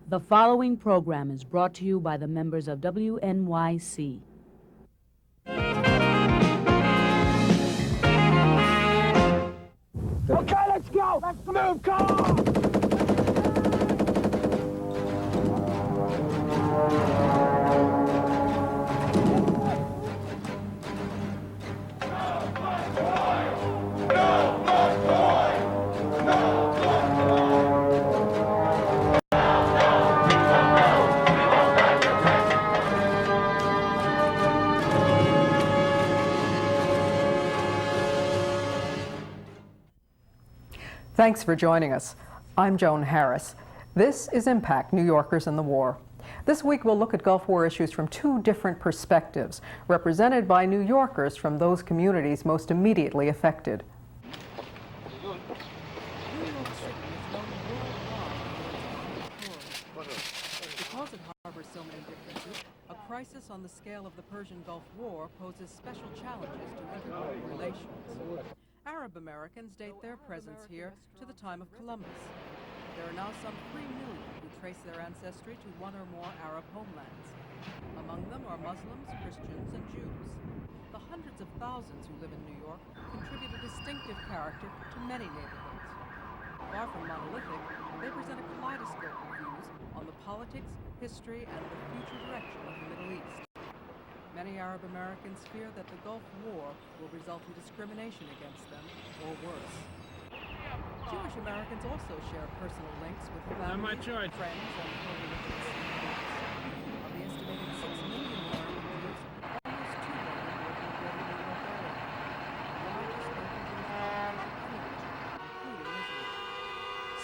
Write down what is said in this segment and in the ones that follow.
The following program is brought to you by the members of WNYC. Okay, let's go! Let's move, come on! Thanks for joining us. I'm Joan Harris. This is Impact, New Yorkers in the War. This week we'll look at Gulf War issues from two different perspectives, represented by New Yorkers from those communities most immediately affected. Because it harbors so many differences, a crisis on the scale of the Persian Gulf War poses special challenges to interglobal relations. Arab Americans date their presence here to the time of Columbus. There are now some 3 million who trace their ancestry to one or more Arab homelands. Among them are Muslims, Christians, and Jews. The hundreds of thousands who live in New York contribute a distinctive character to many neighborhoods. Far from monolithic, they present a kaleidoscope of views on the politics, history, and the future direction of the Middle East. Many Arab Americans fear that the Gulf War will result in discrimination against them, or worse. Jewish Americans also share personal links with family, friends, and co-religious groups. Of the estimated 6 million American Jews, almost 2 million live in the greater New York area. The largest local Jewish population in the world, including Israel.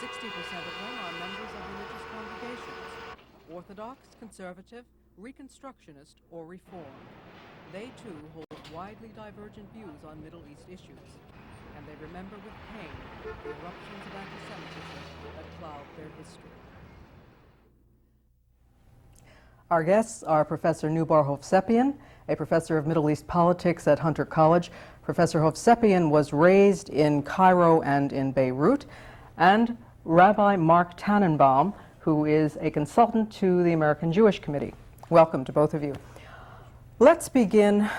60% of them are members of religious congregations, Orthodox, conservative, Reconstructionist, or Reformed. They too hold widely divergent views on Middle East issues, and they remember with pain the eruptions of anti-Semitism that cloud their history. Our guests are Professor Noubar Hovsepian, a professor of Middle East politics at Hunter College. Professor Hovsepian was raised in Cairo and in Beirut, and Rabbi Mark Tannenbaum, who is a consultant to the American Jewish Committee. Welcome to both of you. Let's begin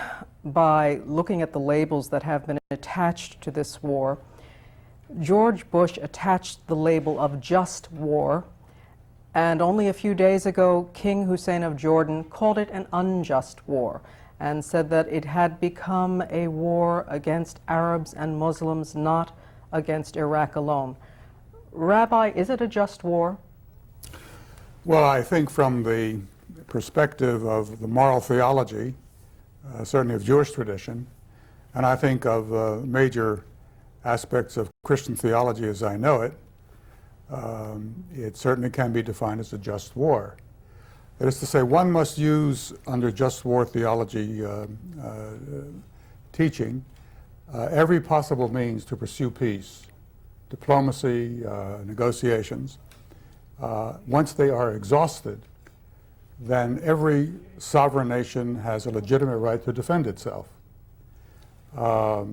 by looking at the labels that have been attached to this war. George Bush attached the label of just war, and only a few days ago, King Hussein of Jordan called it an unjust war and said that it had become a war against Arabs and Muslims, not against Iraq alone. Rabbi, is it a just war? Well, I think from the perspective of the moral theology, certainly of Jewish tradition, and I think of major aspects of Christian theology as I know it, it certainly can be defined as a just war. That is to say, one must use, under just war theology teaching, every possible means to pursue peace, diplomacy, negotiations. Once they are exhausted, then every sovereign nation has a legitimate right to defend itself. The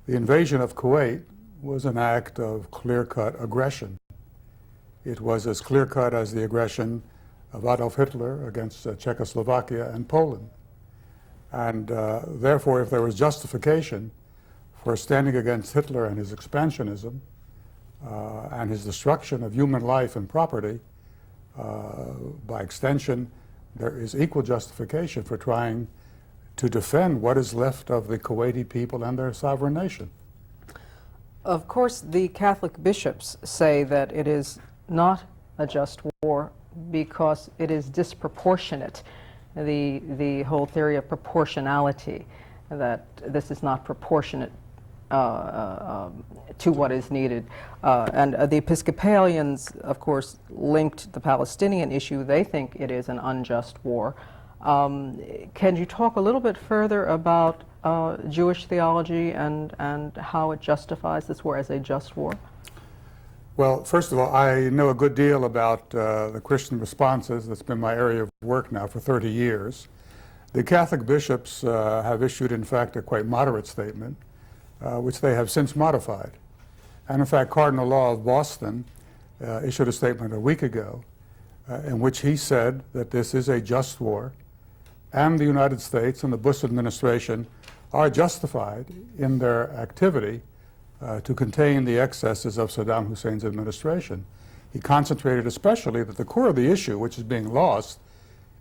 invasion of Kuwait was an act of clear-cut aggression. It was as clear-cut as the aggression of Adolf Hitler against Czechoslovakia and Poland. And therefore, if there was justification for standing against Hitler and his expansionism and his destruction of human life and property, by extension, there is equal justification for trying to defend what is left of the Kuwaiti people and their sovereign nation. Of course, the Catholic bishops say that it is not a just war because it is disproportionate. The whole theory of proportionality, that this is not proportionate to what is needed. And the Episcopalians, of course, linked the Palestinian issue. They think it is an unjust war. Can you talk a little bit further about Jewish theology and how it justifies this war as a just war? Well, first of all, I know a good deal about the Christian responses. That's been my area of work now for 30 years. The Catholic bishops have issued, in fact, a quite moderate statement, which they have since modified. And in fact, Cardinal Law of Boston issued a statement a week ago in which he said that this is a just war, and the United States and the Bush administration are justified in their activity to contain the excesses of Saddam Hussein's administration. He concentrated especially that the core of the issue, which is being lost,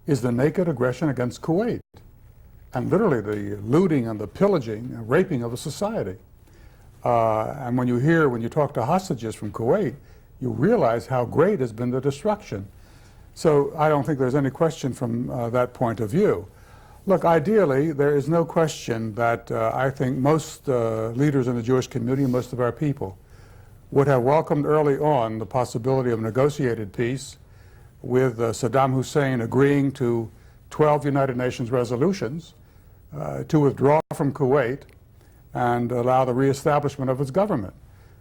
is the naked aggression against Kuwait, and literally the looting and the pillaging and raping of a society. And when you talk to hostages from Kuwait, you realize how great has been the destruction. So I don't think there's any question from that point of view. Look, ideally, there is no question that I think most leaders in the Jewish community, most of our people, would have welcomed early on the possibility of negotiated peace, with Saddam Hussein agreeing to 12 United Nations resolutions to withdraw from Kuwait and allow the reestablishment of its government.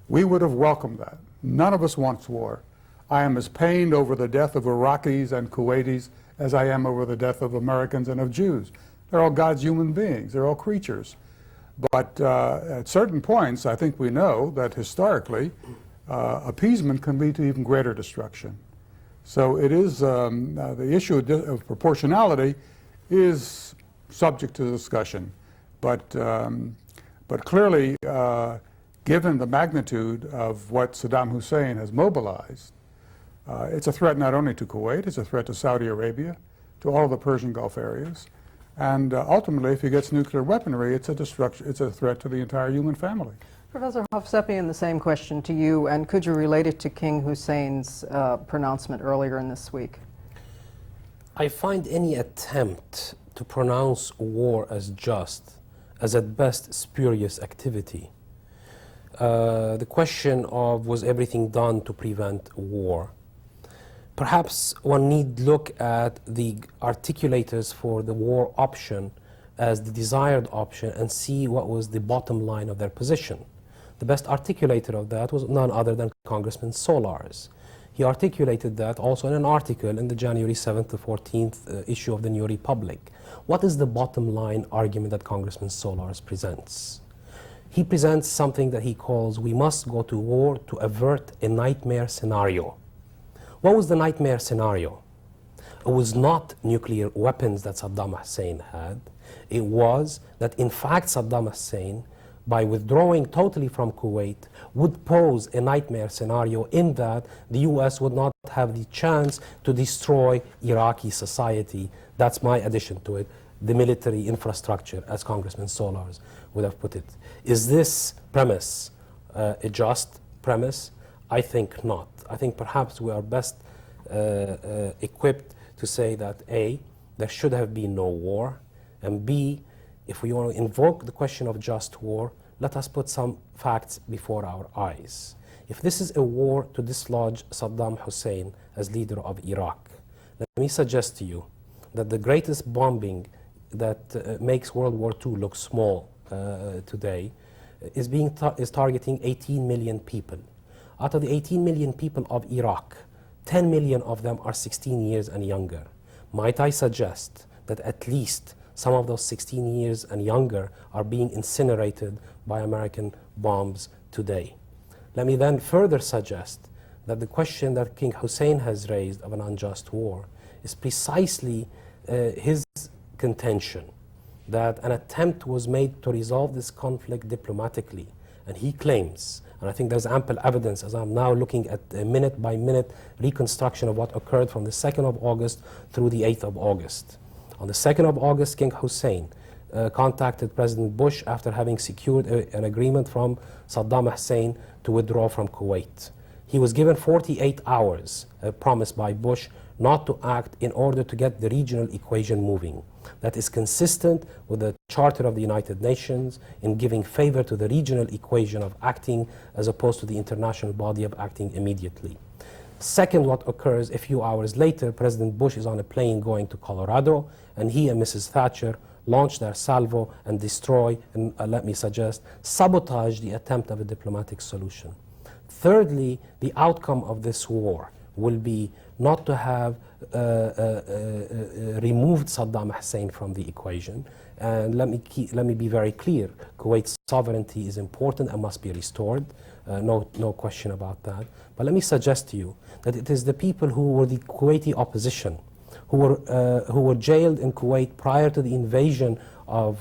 We would have welcomed that. None of us wants war. I am as pained over the death of Iraqis and Kuwaitis as I am over the death of Americans and of Jews. They're all God's human beings. They're all creatures. But at certain points, I think we know that historically, appeasement can lead to even greater destruction. So it is, the issue of proportionality is subject to discussion. But clearly, given the magnitude of what Saddam Hussein has mobilized, it's a threat not only to Kuwait, it's a threat to Saudi Arabia, to all of the Persian Gulf areas. And ultimately, if he gets nuclear weaponry, it's a threat to the entire human family. Professor Hovsepian, the same question to you, and could you relate it to King Hussein's pronouncement earlier in this week? I find any attempt to pronounce war as just as at best spurious activity. The question of was everything done to prevent war? Perhaps one need look at the articulators for the war option as the desired option and see what was the bottom line of their position. The best articulator of that was none other than Congressman Solars. He articulated that also in an article in the January 7th to 14th issue of the New Republic. What is the bottom line argument that Congressman Solars presents? He presents something that he calls, we must go to war to avert a nightmare scenario. What was the nightmare scenario? It was not nuclear weapons that Saddam Hussein had. It was that in fact Saddam Hussein, by withdrawing totally from Kuwait, would pose a nightmare scenario in that the US would not have the chance to destroy Iraqi society. That's my addition to it, the military infrastructure, as Congressman Solars would have put it. Is this premise a just premise? I think not. I think perhaps we are best equipped to say that A, there should have been no war, and B, if we want to invoke the question of just war, let us put some facts before our eyes. If this is a war to dislodge Saddam Hussein as leader of Iraq, let me suggest to you that the greatest bombing that makes World War II look small today is targeting 18 million people. Out of the 18 million people of Iraq, 10 million of them are 16 years and younger. Might I suggest that at least some of those 16 years and younger are being incinerated by American bombs today? Let me then further suggest that the question that King Hussein has raised of an unjust war is precisely his contention that an attempt was made to resolve this conflict diplomatically. And he claims, and I think there's ample evidence as I'm now looking at a minute-by-minute reconstruction of what occurred from the 2nd of August through the 8th of August. On the 2nd of August, King Hussein contacted President Bush after having secured an agreement from Saddam Hussein to withdraw from Kuwait. He was given 48 hours, promised by Bush, not to act in order to get the regional equation moving. That is consistent with the Charter of the United Nations in giving favor to the regional equation of acting as opposed to the international body of acting immediately. Second, what occurs a few hours later, President Bush is on a plane going to Colorado, and he and Mrs. Thatcher launch their salvo and destroy, and let me suggest, sabotage the attempt of a diplomatic solution. Thirdly, the outcome of this war will be not to have removed Saddam Hussein from the equation. And let me be very clear, Kuwait's sovereignty is important and must be restored. no question about that. But let me suggest to you that it is the people who were the Kuwaiti opposition, who were jailed in Kuwait prior to the invasion of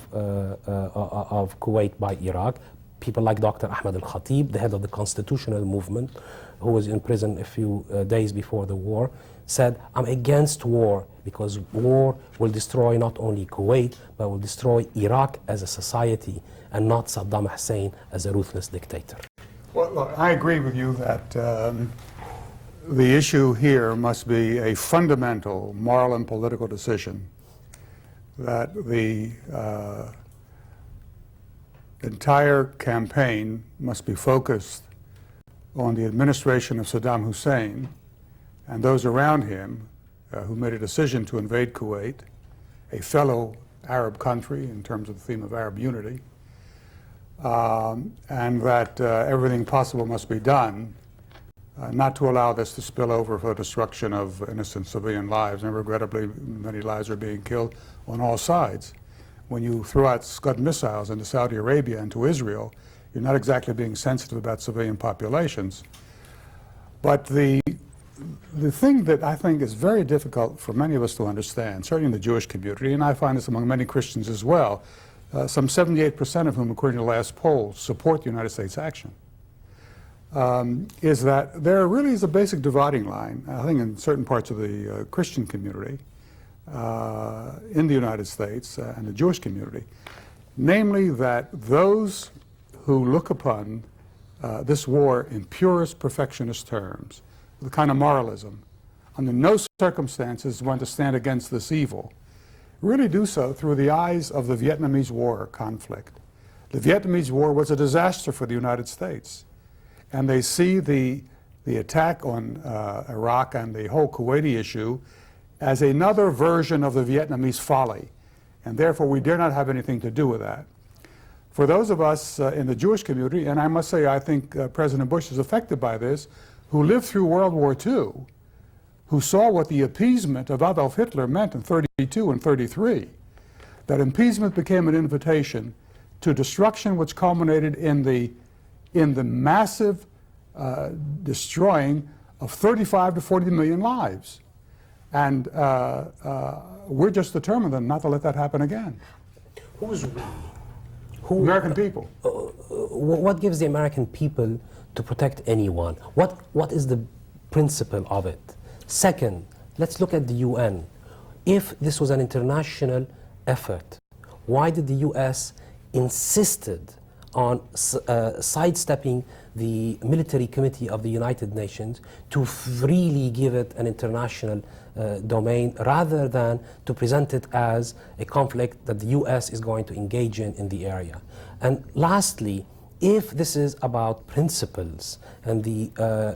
Kuwait by Iraq. People like Dr. Ahmad al-Khatib, the head of the constitutional movement, who was in prison a few days before the war, said, I'm against war because war will destroy not only Kuwait, but will destroy Iraq as a society and not Saddam Hussein as a ruthless dictator. Well, look, I agree with you that the issue here must be a fundamental moral and political decision that the entire campaign must be focused on the administration of Saddam Hussein and those around him who made a decision to invade Kuwait, a fellow Arab country in terms of the theme of Arab unity, and that everything possible must be done not to allow this to spill over for the destruction of innocent civilian lives. And regrettably, many lives are being killed on all sides. When you throw out Scud missiles into Saudi Arabia and to Israel, you're not exactly being sensitive about civilian populations. But the thing that I think is very difficult for many of us to understand, certainly in the Jewish community, and I find this among many Christians as well, some 78% of whom, according to the last poll, support the United States action, is that there really is a basic dividing line, I think in certain parts of the Christian community in the United States and the Jewish community, namely that those who look upon this war in purest perfectionist terms, the kind of moralism, under no circumstances want to stand against this evil, really do so through the eyes of the Vietnamese War conflict. The Vietnamese War was a disaster for the United States, and they see the attack on Iraq and the whole Kuwaiti issue as another version of the Vietnamese folly, and therefore we dare not have anything to do with that. For those of us in the Jewish community, and I must say I think President Bush is affected by this, who lived through World War II, who saw what the appeasement of Adolf Hitler meant in 32 and 33, that appeasement became an invitation to destruction which culminated in the massive destroying of 35 to 40 million lives. And we're just determined not to let that happen again. Who's we? American people. What gives the American people to protect anyone? What is the principle of it? Second, let's look at the UN. If this was an international effort, why did the US insisted on sidestepping the military committee of the United Nations to freely give it an international domain rather than to present it as a conflict that the US is going to engage in the area? And lastly, if this is about principles and the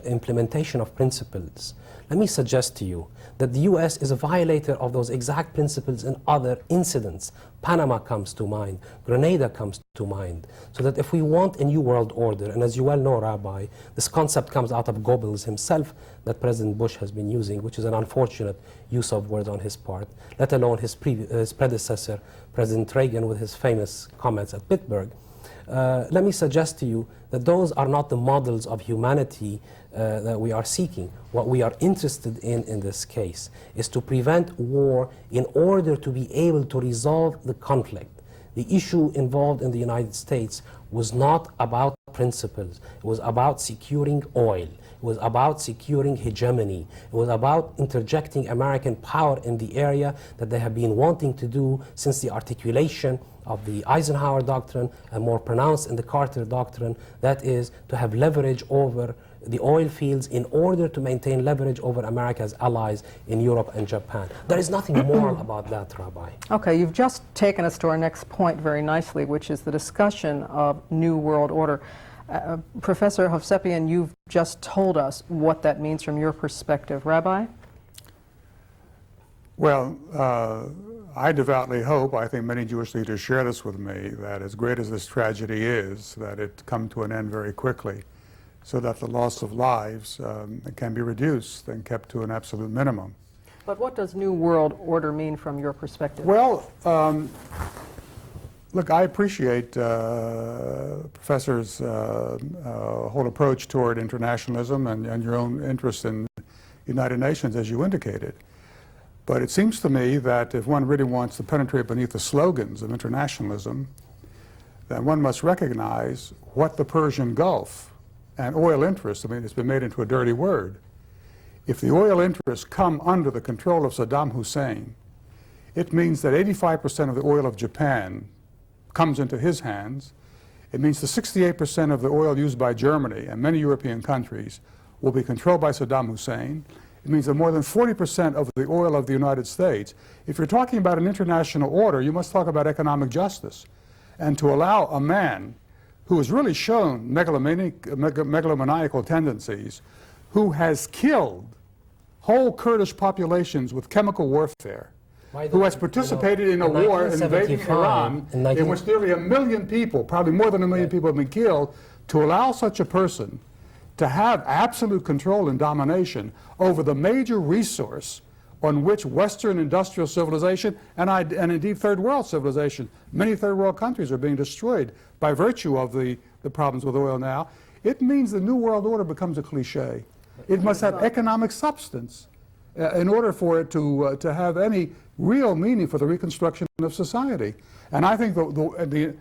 implementation of principles, let me suggest to you that the US is a violator of those exact principles in other incidents. Panama comes to mind, Grenada comes to mind. So that if we want a new world order, and as you well know, Rabbi, this concept comes out of Goebbels himself that President Bush has been using, which is an unfortunate use of words on his part, let alone his predecessor, President Reagan, with his famous comments at Pittsburgh. Let me suggest to you that those are not the models of humanity that we are seeking. What we are interested in this case is to prevent war in order to be able to resolve the conflict. The issue involved in the United States was not about principles. It was about securing oil. It was about securing hegemony. It was about interjecting American power in the area that they have been wanting to do since the articulation of the Eisenhower Doctrine and more pronounced in the Carter Doctrine, that is to have leverage over the oil fields in order to maintain leverage over America's allies in Europe and Japan. There is nothing moral about that, Rabbi. Okay, you've just taken us to our next point very nicely, which is the discussion of New World Order. Professor Hovsepian, you've just told us what that means from your perspective. Rabbi? Well, I devoutly hope, I think many Jewish leaders share this with me, that as great as this tragedy is, that it come to an end very quickly, so that the loss of lives can be reduced and kept to an absolute minimum. But what does New World Order mean from your perspective? Well, Look, I appreciate Professor's whole approach toward internationalism and your own interest in the United Nations, as you indicated. But it seems to me that if one really wants to penetrate beneath the slogans of internationalism, then one must recognize what the Persian Gulf and oil interests, I mean, it's been made into a dirty word. If the oil interests come under the control of Saddam Hussein, it means that 85% of the oil of Japan comes into his hands. It means the 68% of the oil used by Germany and many European countries will be controlled by Saddam Hussein. It means that more than 40% of the oil of the United States. If you're talking about an international order, you must talk about economic justice. And to allow a man who has really shown megalomaniacal tendencies, who has killed whole Kurdish populations with chemical warfare, who has participated in a war invading Iran, in which nearly 1 million people, probably more than 1 million people have been killed, to allow such a person to have absolute control and domination over the major resource on which Western industrial civilization and indeed third world civilization, many third world countries are being destroyed by virtue of the problems with oil now, it means the New World Order becomes a cliche. It must have economic substance in order for it to have any real meaning for the reconstruction of society. And I think it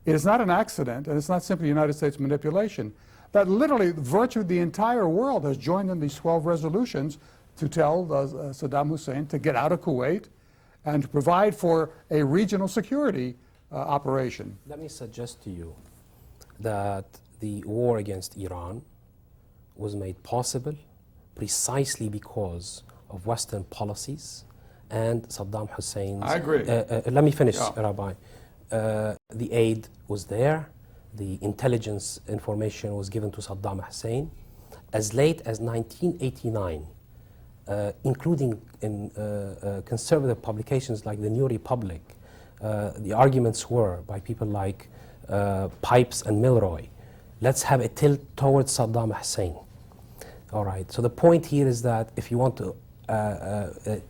is not an accident, and it's not simply United States manipulation, that literally virtually the entire world has joined in these 12 resolutions to tell Saddam Hussein to get out of Kuwait and to provide for a regional security operation. Let me suggest to you that the war against Iran was made possible precisely because of Western policies and Saddam Hussein's... I agree. Let me finish, Rabbi. The aid was there. The intelligence information was given to Saddam Hussein. As late as 1989, including in conservative publications like the New Republic, the arguments were by people like Pipes and Milroy, let's have a tilt towards Saddam Hussein. All right, so the point here is that if you want to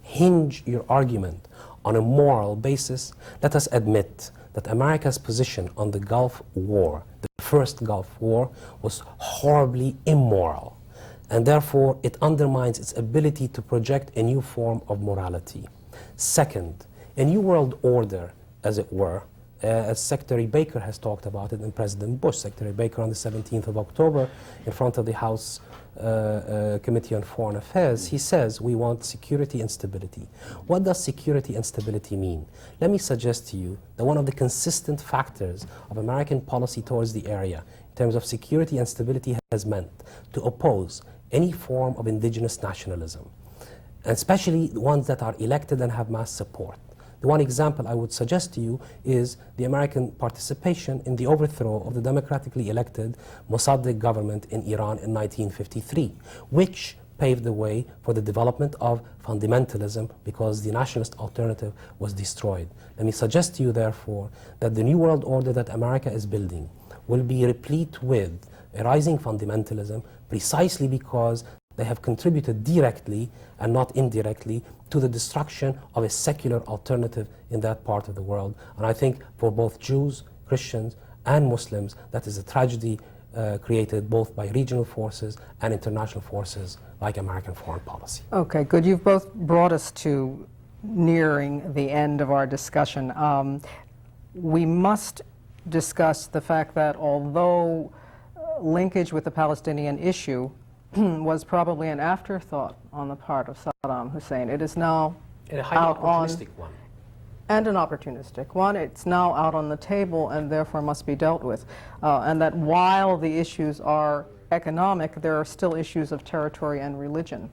hinge your argument on a moral basis, let us admit that America's position on the Gulf War, the first Gulf War, was horribly immoral. And therefore, it undermines its ability to project a new form of morality. Second, a new world order, as it were, as Secretary Baker has talked about it, and President Bush, Secretary Baker on the 17th of October, in front of the House Committee on Foreign Affairs, he says we want security and stability. What does security and stability mean? Let me suggest to you that one of the consistent factors of American policy towards the area in terms of security and stability has meant to oppose any form of indigenous nationalism, and especially the ones that are elected and have mass support. The one example I would suggest to you is the American participation in the overthrow of the democratically elected Mossadegh government in Iran in 1953, which paved the way for the development of fundamentalism because the nationalist alternative was destroyed. Let me suggest to you, therefore, that the new world order that America is building will be replete with a rising fundamentalism precisely because they have contributed directly and not indirectly to the destruction of a secular alternative in that part of the world. And I think for both Jews, Christians, and Muslims, that is a tragedy created both by regional forces and international forces like American foreign policy. Okay, good. You've both brought us to nearing the end of our discussion. We must discuss the fact that although linkage with the Palestinian issue was probably an afterthought on the part of Saddam Hussein, it is now a highly opportunistic one. And an opportunistic one. It's now out on the table and therefore must be dealt with. And that while the issues are economic, there are still issues of territory and religion.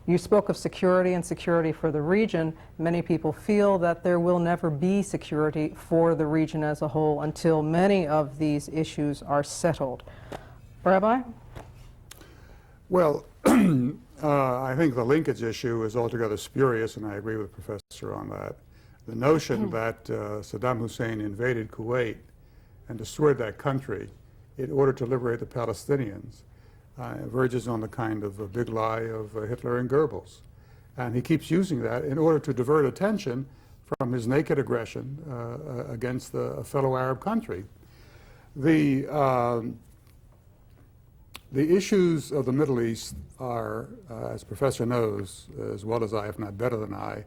You spoke of security and security for the region. Many people feel that there will never be security for the region as a whole until many of these issues are settled. Rabbi? Well, I think the linkage issue is altogether spurious, and I agree with the Professor on that. The notion that Saddam Hussein invaded Kuwait and destroyed that country in order to liberate the Palestinians verges on the kind of a big lie of Hitler and Goebbels. And he keeps using that in order to divert attention from his naked aggression against a fellow Arab country. The issues of the Middle East are, as Professor knows as well as I, if not better than I,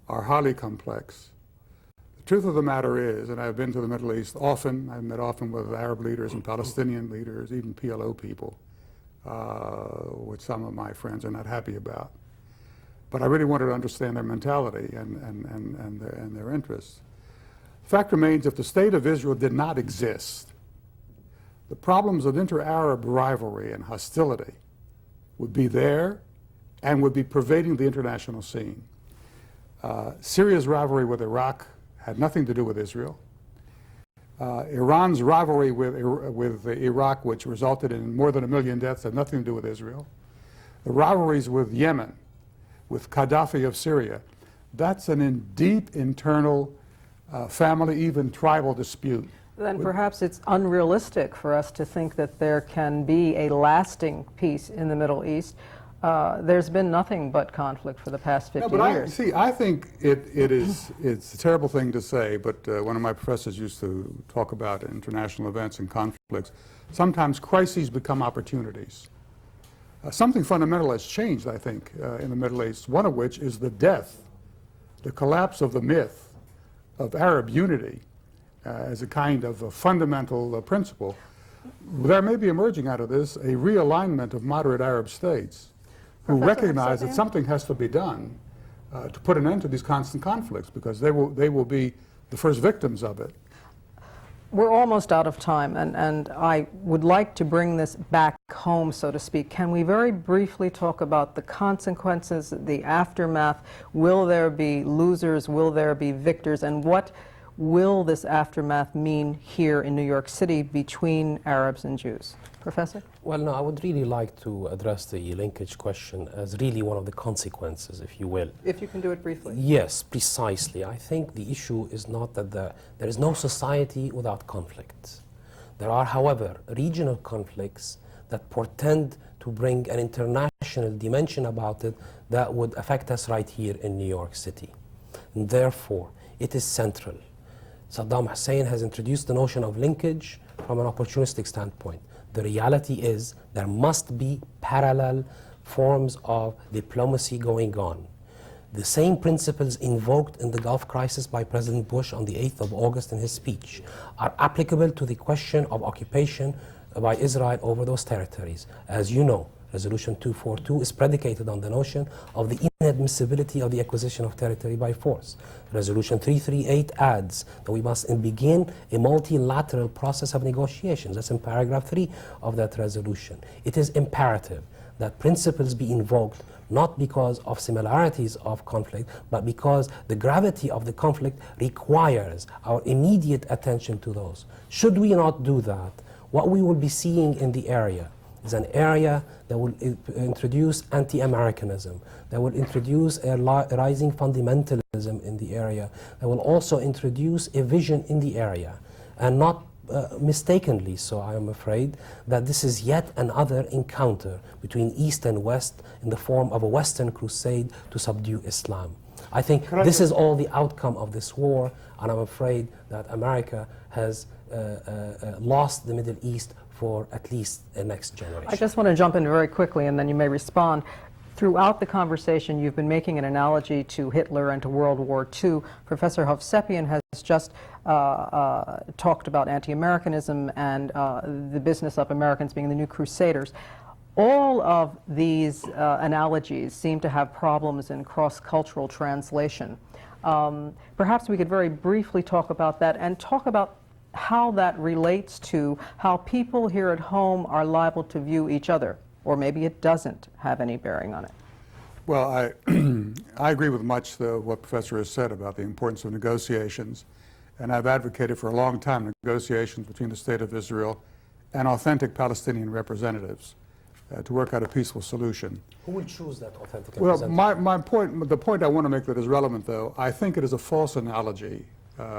are highly complex. The truth of the matter is, and I've been to the Middle East often, I've met often with Arab leaders and Palestinian leaders, even PLO people, which some of my friends are not happy about. But I really wanted to understand their mentality and their interests. The fact remains, if the state of Israel did not exist, the problems of inter-Arab rivalry and hostility would be there and would be pervading the international scene. Syria's rivalry with Iraq had nothing to do with Israel. Iran's rivalry with Iraq, which resulted in more than 1 million deaths, had nothing to do with Israel. The rivalries with Yemen, with Gaddafi of Syria, that's an deep internal family, even tribal dispute. Then perhaps it's unrealistic for us to think that there can be a lasting peace in the Middle East. There's been nothing but conflict for the past 50 years. I think it's a terrible thing to say, but one of my professors used to talk about international events and conflicts. Sometimes crises become opportunities. Something fundamental has changed, I think, in the Middle East, one of which is the death, the collapse of the myth of Arab unity as a kind of a fundamental principle. There may be emerging out of this a realignment of moderate Arab states who recognize that something has to be done to put an end to these constant conflicts, because they will be the first victims of it. We're almost out of time, and I would like to bring this back home, so to speak. Can we very briefly talk about the consequences, the aftermath? Will there be losers? Will there be victors? And what will this aftermath mean here in New York City between Arabs and Jews? Professor? Well, no, I would really like to address the linkage question as really one of the consequences, if you will. If you can do it briefly. Yes, precisely. I think the issue is not that there is no society without conflicts. There are, however, regional conflicts that portend to bring an international dimension about it that would affect us right here in New York City. And therefore, it is central. Saddam Hussein has introduced the notion of linkage from an opportunistic standpoint. The reality is there must be parallel forms of diplomacy going on. The same principles invoked in the Gulf crisis by President Bush on the 8th of August in his speech are applicable to the question of occupation by Israel over those territories. As you know, Resolution 242 is predicated on the notion of the inadmissibility of the acquisition of territory by force. Resolution 338 adds that we must begin a multilateral process of negotiations. That's in paragraph 3 of that resolution. It is imperative that principles be invoked not because of similarities of conflict, but because the gravity of the conflict requires our immediate attention to those. Should we not do that, what we will be seeing in the area is an area that will introduce anti-Americanism, that will introduce a rising fundamentalism in the area, that will also introduce a vision in the area, and not mistakenly so, I am afraid, that this is yet another encounter between East and West in the form of a Western crusade to subdue Islam. I think this is all the outcome of this war, and I'm afraid that America has lost the Middle East for at least the next generation. I just want to jump in very quickly, and then you may respond. Throughout the conversation, you've been making an analogy to Hitler and to World War II. Professor Hovsepian has just talked about anti-Americanism and the business of Americans being the new crusaders. All of these analogies seem to have problems in cross-cultural translation. Perhaps we could very briefly talk about that and talk about how that relates to how people here at home are liable to view each other, or maybe it doesn't have any bearing on it. Well, I agree with much of what Professor has said about the importance of negotiations, and I've advocated for a long time negotiations between the State of Israel and authentic Palestinian representatives to work out a peaceful solution. Who will choose that authentic Well, representative? the point I want to make that is relevant, though, I think it is a false analogy,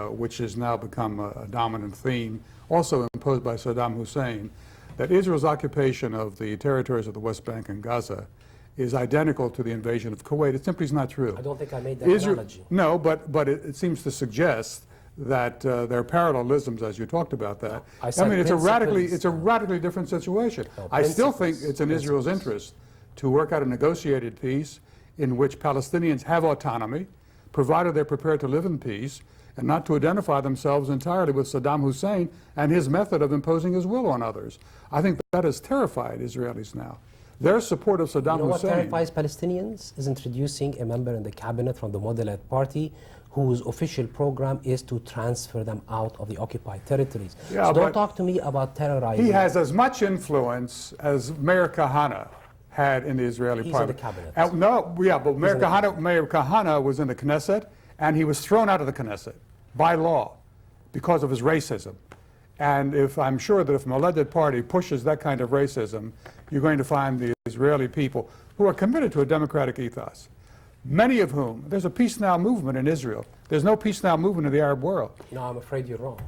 which has now become a dominant theme, also imposed by Saddam Hussein, that Israel's occupation of the territories of the West Bank and Gaza is identical to the invasion of Kuwait. It simply is not true. I don't think I made that analogy. No, but it seems to suggest that there are parallelisms, as you talked about that. I said mean, it's a principles. radically different situation. No, I still think principles. it's in Israel's interest to work out a negotiated peace in which Palestinians have autonomy, provided they're prepared to live in peace, and not to identify themselves entirely with Saddam Hussein and his method of imposing his will on others. I think that has terrified Israelis now. Their support of Saddam You know what Hussein... terrifies Palestinians is introducing a member in the cabinet from the moderate party whose official program is to transfer them out of the occupied territories. Yeah, so don't but talk to me about terrorizing. he has as much influence as Mayor Kahane had in the Israeli He's parliament. in the cabinet. No, yeah, but Mayor in the Kahane was in the Knesset, and he was thrown out of the Knesset by law because of his racism. And I'm sure that if the Moledet party pushes that kind of racism, you're going to find the Israeli people who are committed to a democratic ethos, many of whom, there's a Peace Now movement in Israel. There's no Peace Now movement in the Arab world. No, I'm afraid you're wrong.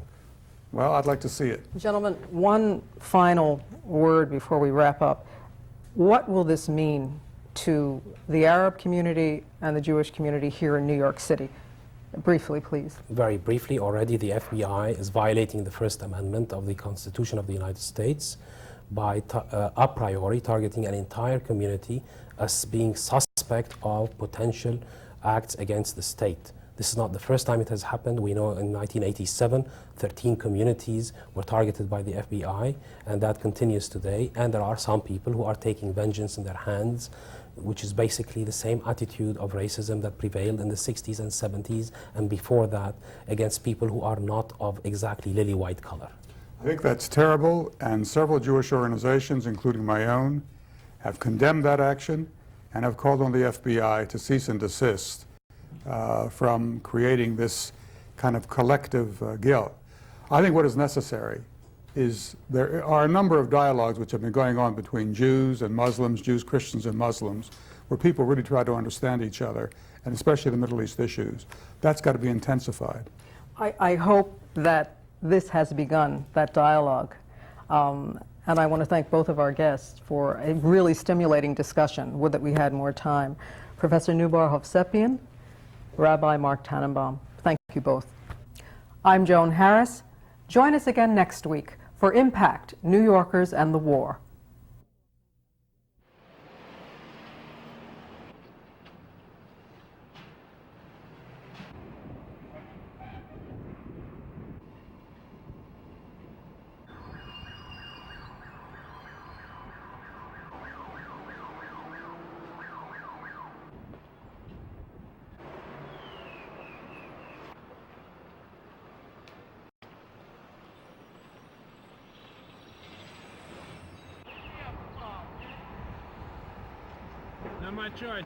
Well, I'd like to see it. Gentlemen, one final word before we wrap up. What will this mean to the Arab community and the Jewish community here in New York City? Briefly, please. Very briefly, already the FBI is violating the First Amendment of the Constitution of the United States by a priori targeting an entire community as being suspect of potential acts against the state. This is not the first time it has happened. We know in 1987, 13 communities were targeted by the FBI, and that continues today. And there are some people who are taking vengeance in their hands, which is basically the same attitude of racism that prevailed in the 60s and 70s and before that against people who are not of exactly lily white color. I think that's terrible, and several Jewish organizations, including my own, have condemned that action and have called on the FBI to cease and desist from creating this kind of collective guilt. I think what is necessary is there are a number of dialogues which have been going on between Jews and Muslims, Jews, Christians, and Muslims, where people really try to understand each other, and especially the Middle East issues. That's got to be intensified. I hope that this has begun, that dialogue. And I want to thank both of our guests for a really stimulating discussion. Would that we had more time. Professor Nubar Hovsepian, Rabbi Mark Tannenbaum. Thank you both. I'm Joan Harris. Join us again next week for Impact, New Yorkers and the War. Not my choice.